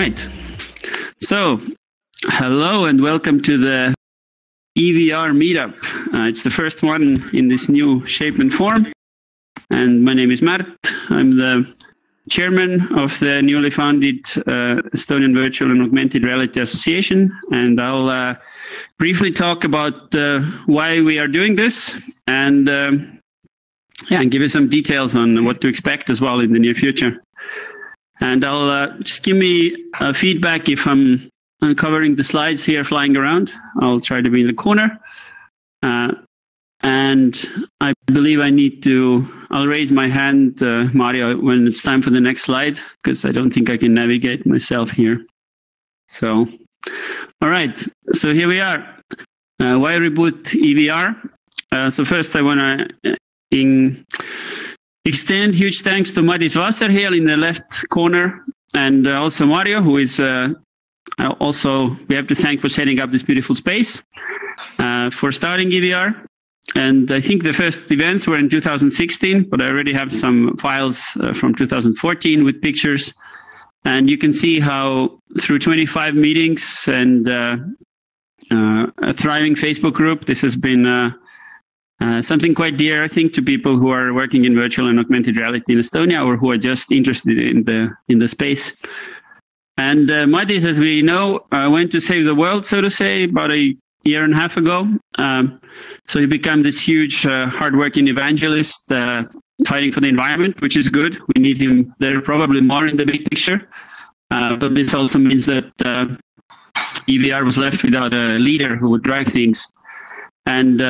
right. So, hello and welcome to the EEVR meetup. It's the first one in this new shape and form. And my name is Märt. I'm the chairman of the newly founded Estonian Virtual and Augmented Reality Association. And I'll briefly talk about why we are doing this and give you some details on what to expect as well in the near future. And I'll just give me feedback if I'm covering the slides here flying around. I'll try to be in the corner. And I believe I'll raise my hand, Mario, when it's time for the next slide, because I don't think I can navigate myself here. So, all right. So here we are. Why reboot EEVR? So first I want to extend huge thanks to Madis Wasserhiel in the left corner, and also Mario, who is also, we have to thank for setting up this beautiful space for starting EEVR. And I think the first events were in 2016, but I already have some files from 2014 with pictures. And you can see how through 25 meetings and a thriving Facebook group, this has been something quite dear, I think, to people who are working in virtual and augmented reality in Estonia or who are just interested in the space. And Madis, as we know, went to save the world, so to say, about a year and a half ago. So he became this huge, hardworking evangelist fighting for the environment, which is good. We need him there probably more in the big picture. But this also means that EEVR was left without a leader who would drive things. And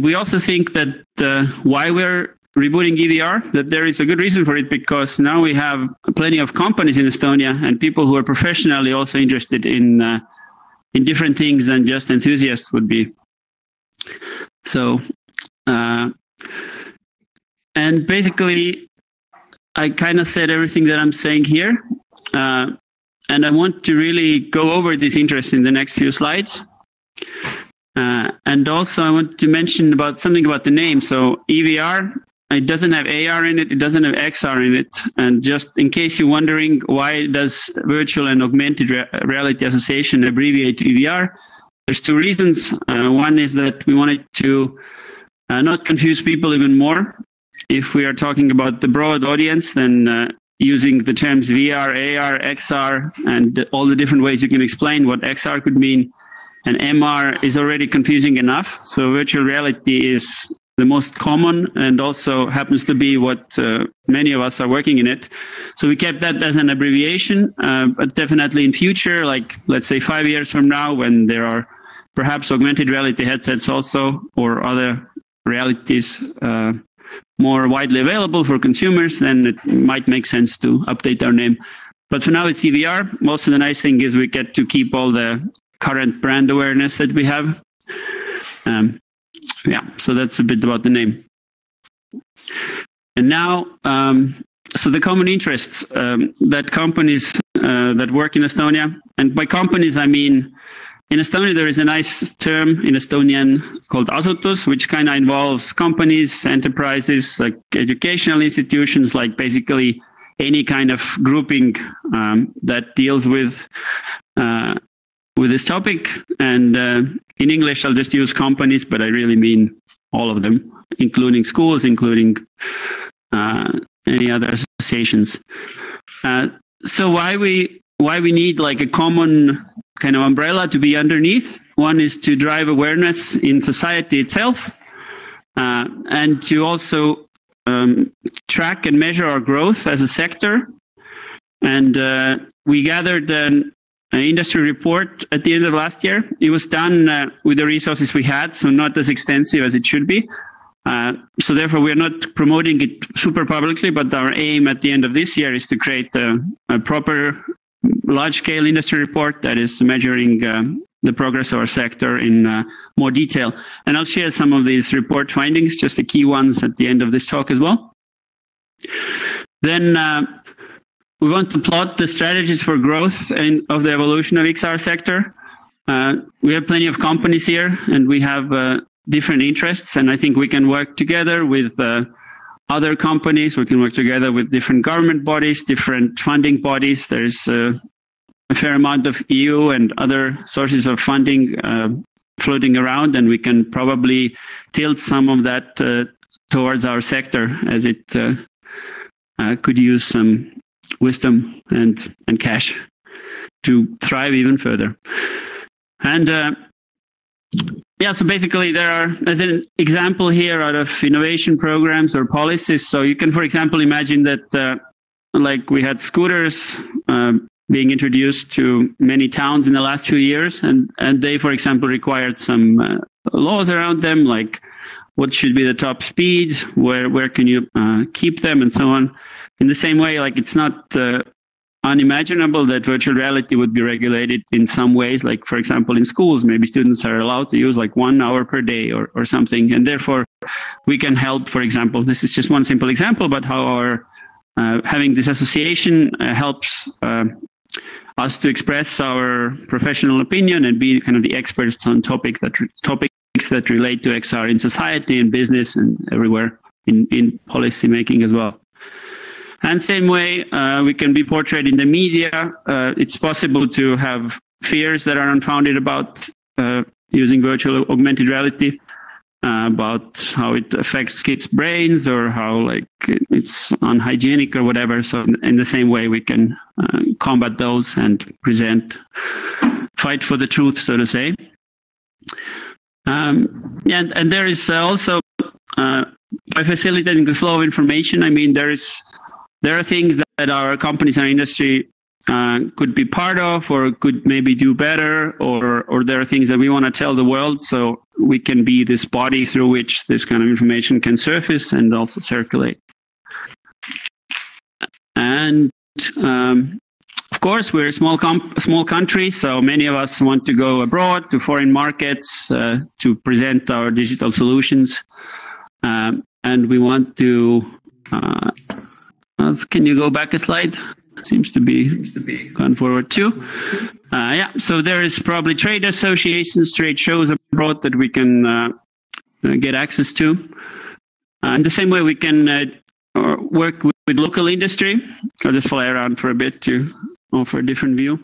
we also think that why we're rebooting EEVR, that there is a good reason for it, because now we have plenty of companies in Estonia and people who are professionally also interested in different things than just enthusiasts would be. So, and basically, I kind of said everything that I'm saying here. And I want to really go over this interest in the next few slides. And also I want to mention something about the name. So EEVR, it doesn't have AR in it. It doesn't have XR in it. And just in case you're wondering, why does Virtual and Augmented Reality Association abbreviate to EEVR? There's two reasons. One is that we wanted to not confuse people even more. If we are talking about the broad audience, then using the terms VR, AR, XR, and all the different ways you can explain what XR could mean, and MR is already confusing enough. So virtual reality is the most common and also happens to be what many of us are working in it. So we kept that as an abbreviation, but definitely in future, like let's say 5 years from now, when there are perhaps augmented reality headsets also, or other realities more widely available for consumers, then it might make sense to update our name. But for now, it's EEVR. Also, the nice thing is we get to keep all the current brand awareness that we have. So that's a bit about the name. And now, so the common interests that companies that work in Estonia, and by companies I mean, in Estonia there is a nice term in Estonian called asutus, which kind of involves companies, enterprises, like educational institutions, like basically any kind of grouping that deals with this topic. And in English, I'll just use companies, but I really mean all of them, including schools, including any other associations. So why we need like a common kind of umbrella to be underneath? One is to drive awareness in society itself, and to also track and measure our growth as a sector. And we gathered an industry report at the end of last year. It was done with the resources we had, so not as extensive as it should be. So therefore, we are not promoting it super publicly, but our aim at the end of this year is to create a proper large-scale industry report that is measuring the progress of our sector in more detail. And I'll share some of these report findings, just the key ones at the end of this talk as well. Then we want to plot the strategies for growth and of the evolution of XR sector. We have plenty of companies here, and we have different interests, and I think we can work together with other companies. We can work together with different government bodies, different funding bodies. There's a fair amount of EU and other sources of funding floating around, and we can probably tilt some of that towards our sector, as it could use some wisdom and cash to thrive even further. And yeah, so basically there are, as an example here, out of innovation programs or policies. So you can, for example, imagine that like we had scooters being introduced to many towns in the last few years, and they, for example, required some laws around them, like what should be the top speed, where can you keep them, and so on. In the same way, like it's not unimaginable that virtual reality would be regulated in some ways, like, for example, in schools, maybe students are allowed to use like 1 hour per day or something. And therefore, we can help, for example, this is just one simple example, but how our having this association helps us to express our professional opinion and be kind of the experts on topics that relate to XR in society and business and everywhere in policy making as well. And same way, we can be portrayed in the media. It's possible to have fears that are unfounded about using virtual augmented reality, about how it affects kids' brains or how like it's unhygienic or whatever. So in the same way, we can combat those and fight for the truth, so to say. Yeah, and there is also, by facilitating the flow of information, I mean, there are things that our companies and our industry could be part of or could maybe do better, or there are things that we want to tell the world, so we can be this body through which this kind of information can surface and also circulate. And of course, we're a small country, so many of us want to go abroad to foreign markets to present our digital solutions, and we want to. Can you go back a slide? Seems to be gone forward too. Yeah, so there is probably trade associations, trade shows abroad that we can get access to. In the same way, we can work with local industry. I'll just fly around for a bit to offer a different view.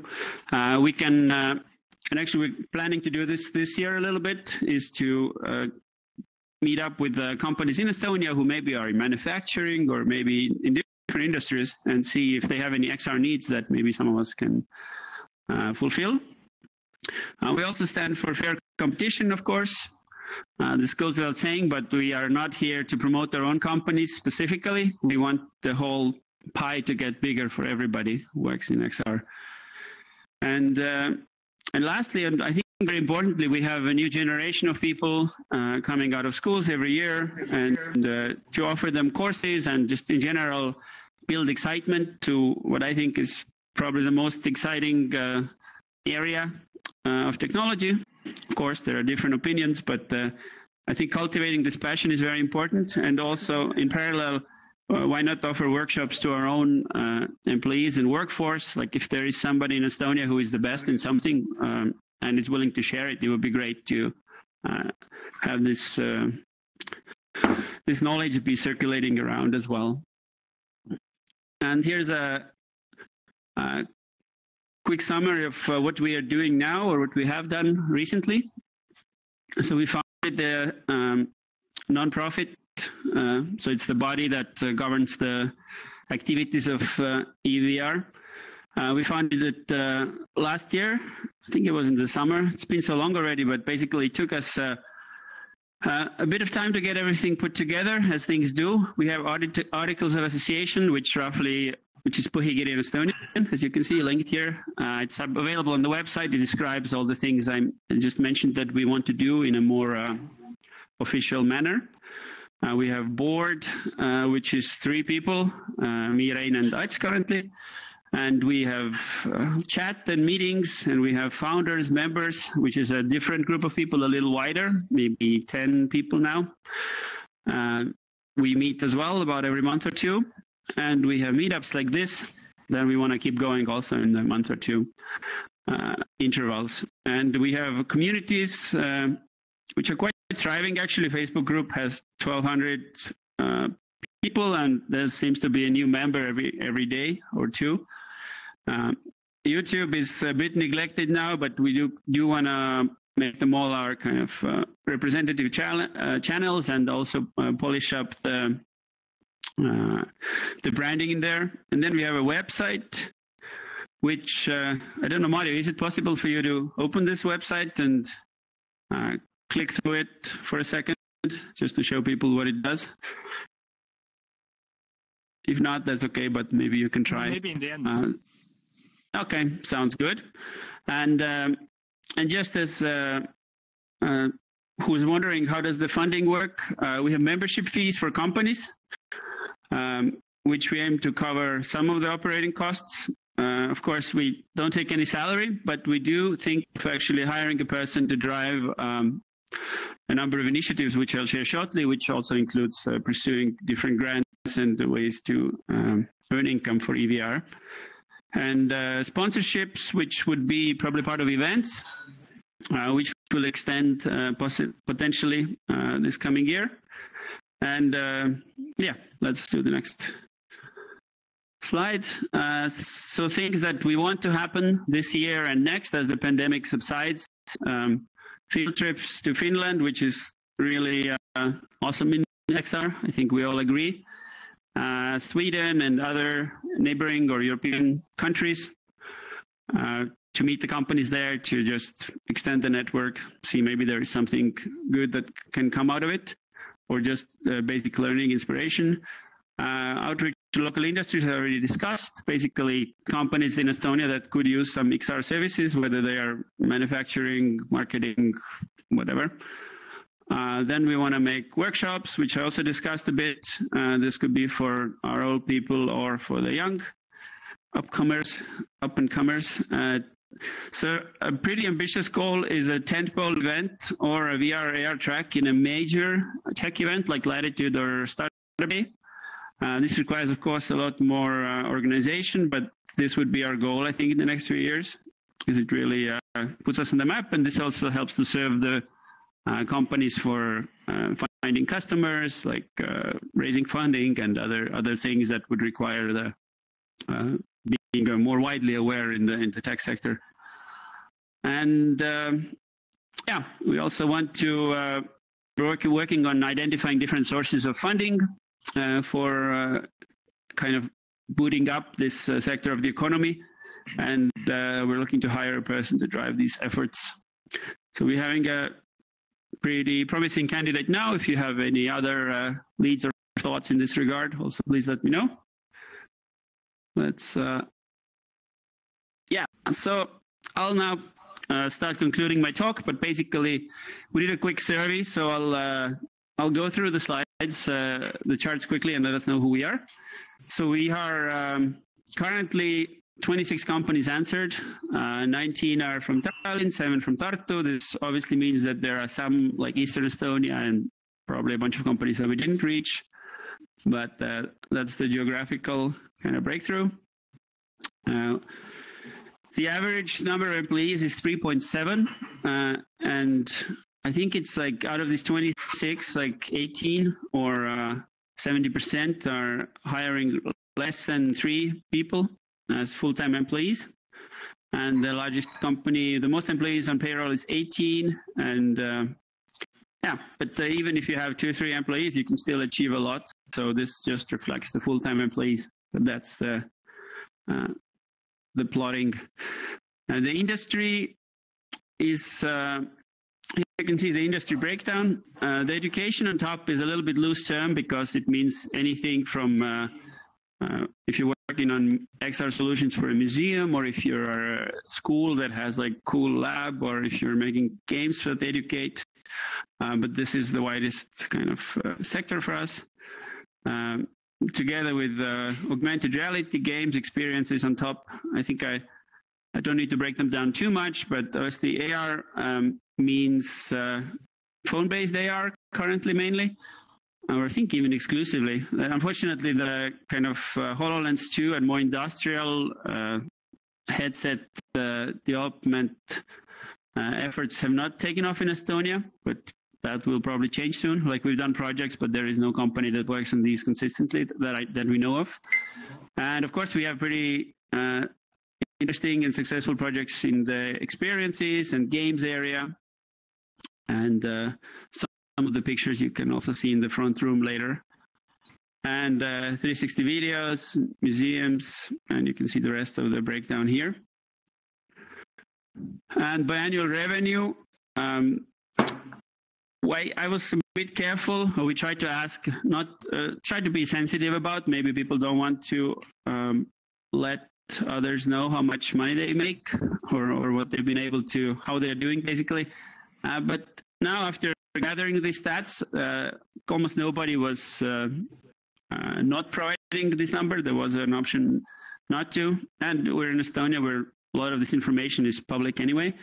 We can, and actually we're planning to do this year a little bit, is to meet up with companies in Estonia who maybe are in manufacturing or maybe in different industries and see if they have any XR needs that maybe some of us can fulfill. We also stand for fair competition, of course. This goes without saying, but we are not here to promote our own companies specifically. We want the whole pie to get bigger for everybody who works in XR. And lastly, and I think very importantly, we have a new generation of people coming out of schools every year, and to offer them courses and just in general build excitement to what I think is probably the most exciting area of technology. Of course, there are different opinions, but I think cultivating this passion is very important. And also in parallel, why not offer workshops to our own employees and workforce? Like if there is somebody in Estonia who is the best in something and is willing to share it, it would be great to have this this knowledge be circulating around as well. And here's a quick summary of what we are doing now or what we have done recently. So we founded the nonprofit. So it's the body that governs the activities of EEVR. We founded it last year. I think it was in the summer. It's been so long already, but basically it took us a bit of time to get everything put together, as things do. We have articles of association, which is Põhikiri in Estonian, as you can see, linked here. It's available on the website. It describes all the things I just mentioned that we want to do in a more official manner. We have board, which is 3 people, me, Rein, and Ats currently. And we have chat and meetings, and we have founders, members, which is a different group of people, a little wider, maybe 10 people now. We meet as well about every month or 2. And we have meetups like this. Then we want to keep going also in the month or 2 intervals. And we have communities, which are quite thriving. Actually, Facebook group has 1,200 people, and there seems to be a new member every day or two. YouTube is a bit neglected now, but we do want to make them all our kind of representative channels, and also polish up the branding in there. And then we have a website, which I don't know, Mario, is it possible for you to open this website and click through it for a second, just to show people what it does? If not, that's okay, but maybe you can try. Maybe in the end. Okay, sounds good. And just as who's wondering how does the funding work, we have membership fees for companies, which we aim to cover some of the operating costs. Of course, we don't take any salary, but we do think of actually hiring a person to drive a number of initiatives, which I'll share shortly, which also includes pursuing different grants and ways to earn income for EEVR. And sponsorships, which would be probably part of events, which will extend potentially this coming year. And yeah, let's do the next slide. So things that we want to happen this year and next as the pandemic subsides. Field trips to Finland, which is really awesome in XR. I think we all agree. Sweden and other neighboring or European countries, to meet the companies there, to just extend the network, see maybe there is something good that can come out of it, or just basic learning inspiration. Outreach to local industries I already discussed. Basically, companies in Estonia that could use some XR services, whether they are manufacturing, marketing, whatever. Then we want to make workshops, which I also discussed a bit. This could be for our old people or for the young up and comers. So a pretty ambitious goal is a tentpole event or a VR AR track in a major tech event like Latitude or Startup Day. This requires, of course, a lot more organization, but this would be our goal, I think, in the next few years, because it really puts us on the map, and this also helps to serve the companies for finding customers, like raising funding and other things that would require the being more widely aware in the tech sector. And yeah, we also want to working on identifying different sources of funding for kind of booting up this sector of the economy, and we're looking to hire a person to drive these efforts. So we're having a pretty promising candidate now. If you have any other leads or thoughts in this regard, also please let me know. Let's yeah, so I'll now start concluding my talk, but basically we did a quick survey, so I'll go through the slides, the charts quickly, and let us know who we are. So we are currently 26 companies answered, 19 are from Tallinn, 7 from Tartu. This obviously means that there are some like Eastern Estonia and probably a bunch of companies that we didn't reach, but that's the geographical kind of breakthrough. The average number of employees is 3.7, and I think it's like out of these 26, like 18 or 70% are hiring less than 3 people as full-time employees. And the largest company, the most employees on payroll is 18. And yeah, but even if you have 2 or 3 employees, you can still achieve a lot. So this just reflects the full-time employees. But that's the plotting. The industry is, you can see the industry breakdown. The education on top is a little bit loose term because it means anything from if you're working on XR solutions for a museum, or if you're a school that has like cool lab, or if you're making games that educate. But this is the widest kind of sector for us. Together with augmented reality games experiences on top, I think I don't need to break them down too much, but obviously AR means phone-based AR currently mainly, or I think even exclusively. Unfortunately, the kind of HoloLens 2 and more industrial headset development efforts have not taken off in Estonia, but that will probably change soon. Like we've done projects, but there is no company that works on these consistently that we know of. And of course, we have pretty interesting and successful projects in the experiences and games area. And some of the pictures you can also see in the front room later. And 360 videos, museums, and you can see the rest of the breakdown here. And biannual revenue, I was a bit careful. We tried to ask, try to be sensitive about. Maybe people don't want to let others know how much money they make or what they've been able to, how they're doing basically. But now after gathering these stats, almost nobody was not providing this number. There was an option not to. And we're in Estonia where a lot of this information is public anyway.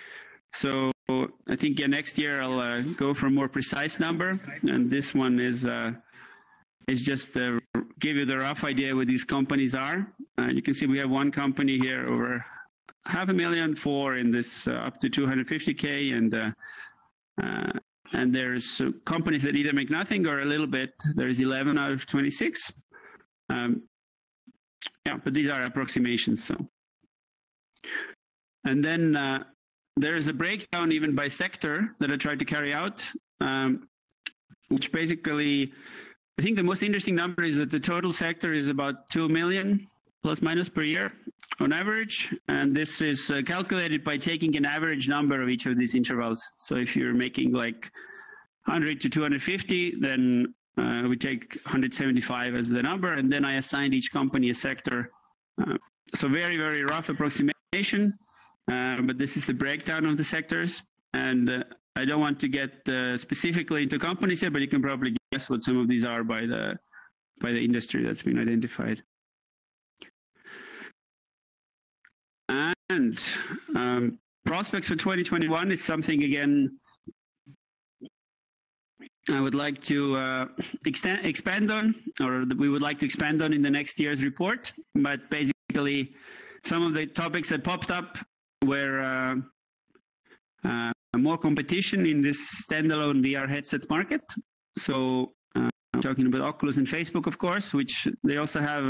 So I think next year I'll go for a more precise number. And this one is just give you the rough idea what these companies are. You can see we have one company here over 500,000 for in this up to 250K, and there's companies that either make nothing or a little bit. There's 11 out of 26. Yeah, but these are approximations. So, and then there is a breakdown even by sector that I tried to carry out, which basically, I think the most interesting number is that the total sector is about 2 million plus minus per year on average. And this is calculated by taking an average number of each of these intervals. So if you're making like 100 to 250, then we take 175 as the number. And then I assigned each company a sector. So very, very rough approximation. But this is the breakdown of the sectors. And I don't want to get specifically into companies here, but you can probably guess what some of these are by the industry that's been identified. And prospects for 2021 is something, again, I would like to expand on, or we would like to expand on in the next year's report. But basically, some of the topics that popped up were more competition in this standalone VR headset market. So I'm talking about Oculus and Facebook, of course, which they also have,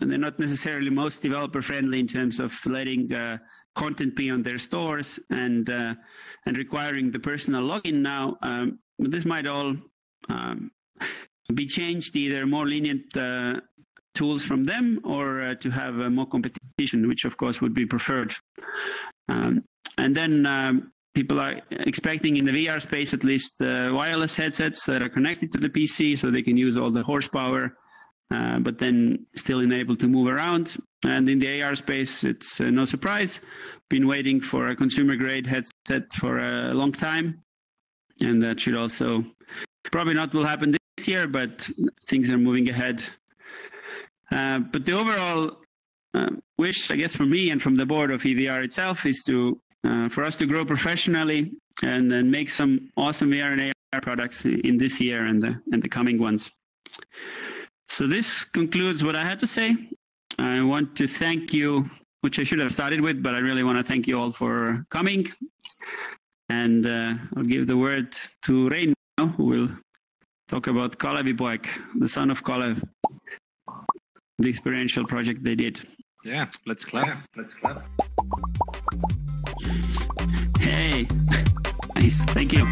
and they're not necessarily most developer friendly in terms of letting content be on their stores and requiring the personal login now. But this might all be changed, either more lenient tools from them or to have more competition, which of course would be preferred. And then people are expecting in the VR space at least wireless headsets that are connected to the PC so they can use all the horsepower, but then still enabled to move around. And in the AR space, it's no surprise. Been waiting for a consumer grade headset for a long time. And that should also, probably not will happen this year, but things are moving ahead. But the overall wish, I guess, from me and from the board of EEVR itself is to for us to grow professionally and then make some awesome VR and AR products in this year and the coming ones. So this concludes what I had to say. I want to thank you, which I should have started with, but I really want to thank you all for coming. And I'll give the word to Rein now, who will talk about Kalevipoeg, the son of Kalev, the experiential project they did. Yeah, let's clap. Let's clap. Hey, nice, thank you.